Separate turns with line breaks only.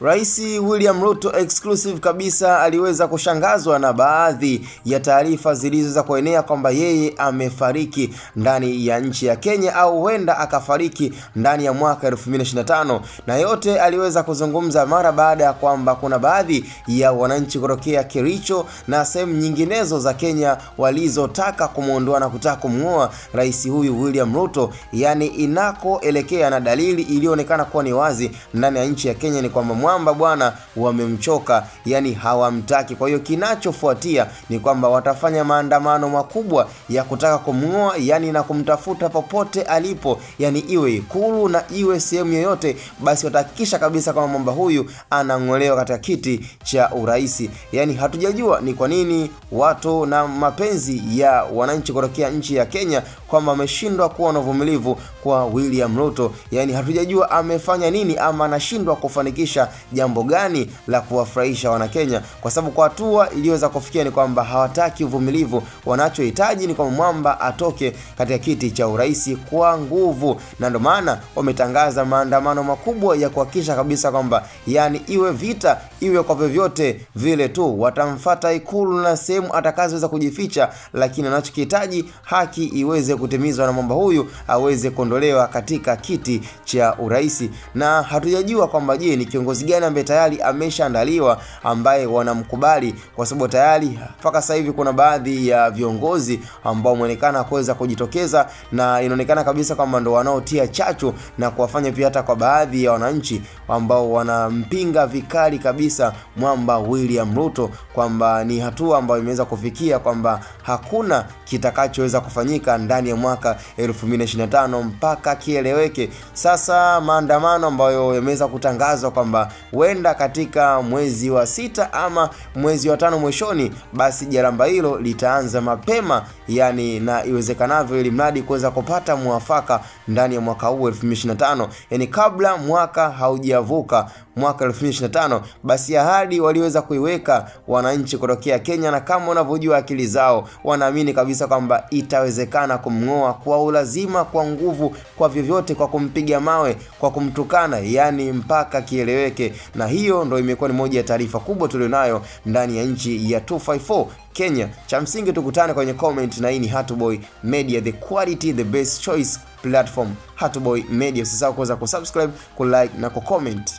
Rais William Ruto exclusive kabisa aliweza kushangazwa na baadhi ya taarifa zilizoza kuenea kwamba yeye amefariki ndani ya nchi ya Kenya au huenda akafariki ndani ya mwaka 2025, na yote aliweza kuzungumza mara baada ya kwamba kuna baadhi ya wananchi kutokea Kericho na sehemu nyinginezo za Kenya walizotaka kumuondoa na kutaka kumngoa rais huyu William Ruto. Yani inakoelekea na dalili ilionekana kuwa ni wazi ndani ya nchi ya Kenya ni kwamba mwamba bwana wamemchoka, yani hawamtaki. Kwa hiyo kinachofuatia ni kwamba watafanya maandamano makubwa ya kutaka kumngoa, yani na kumtafuta popote alipo, yani iwe Ikulu na iwe sehemu yoyote, basi watahakikisha kabisa kama mwamba huyu anangolewa katika kiti cha uraisi. Yani hatujajua ni kwa nini watu na mapenzi ya wananchi kutokea nchi ya Kenya kwamba ameshindwa kuwa na uvumilivu kwa William Ruto. Yani hatujajua amefanya nini ama anashindwa kufanikisha jambo gani la kuwafurahisha wana Kenya, kwa sababu kwa hatua iliweza kufikia ni kwamba hawataki uvumilivu. Wanachohitaji ni kwamba mwamba atoke katika kiti cha uraisi kwa nguvu, na ndio maana wametangaza maandamano makubwa ya kuhakikisha kabisa kwamba yani iwe vita iwe kwa vyovyote vile tu watamfuata Ikulu na sehemu atakazoweza kujificha, lakini anachokihitaji haki iweze kutimizwa na mwamba huyu aweze kuondolewa katika kiti cha uraisi. Na hatujajua kwamba je, ni kiongozi gani ambaye tayari ameshaandaliwa ambaye wanamkubali, kwa sababu tayari mpaka sasa hivi kuna baadhi ya viongozi ambao wameonekana kuweza kujitokeza na inaonekana kabisa kwamba ndo wanaotia chachu na kuwafanya pia hata kwa baadhi ya wananchi ambao wanampinga vikali kabisa mwamba William Ruto kwamba ni hatua ambayo imeweza kufikia kwamba hakuna kitakachoweza kufanyika ndani ya mwaka 2025 mpaka kieleweke. Sasa maandamano ambayo yameweza kutangazwa kwamba huenda katika mwezi wa 6 ama mwezi wa 5 mwishoni, basi jaramba hilo litaanza mapema, yani na iwezekanavyo, ili mradi kuweza kupata muafaka ndani ya mwaka huu 2025, yani kabla mwaka haujavuka mwaka 2025. Basi ahadi waliweza kuiweka wananchi kutokea Kenya, na kama unavyojua akili zao wanaamini kabisa kwamba itawezekana kumngoa kwa ulazima, kwa nguvu, kwa vyovyote, kwa kumpiga mawe, kwa kumtukana, yani mpaka kieleweke. Na hiyo ndio imekuwa ni moja ya taarifa kubwa tulionayo ndani ya nchi ya 254 Kenya. Cha msingi tukutane kwenye comment, na hii ni Hatuboy Media, the quality, the best choice platform. Hatuboy Media, usisahau kuweza kusubscribe, kulike na kucomment.